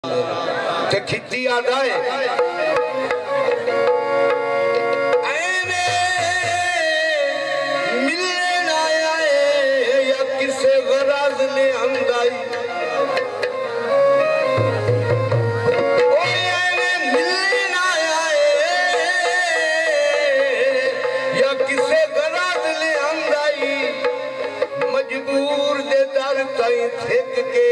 ते खिच्ची आता है मिलने ना आए या किसे गराज ने अंदाई मिलने ना आए या किसे गराज ने अंदाई मजबूर दे दर ताई थक के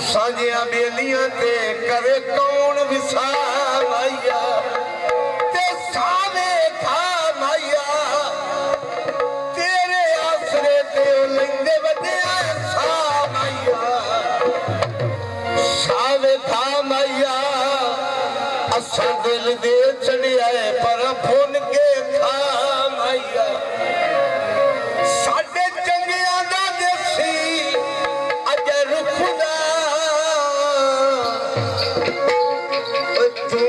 साजिया बेलियां ते करे कौन विसा माइया ते सावे था माइया तेरे आसरे ते लंदे बदे सा माइया सावे था माइया असा दिल दे चढ़िया पर फुन के खा माइया साडे चंगिया दा देसी अज रुखदा तू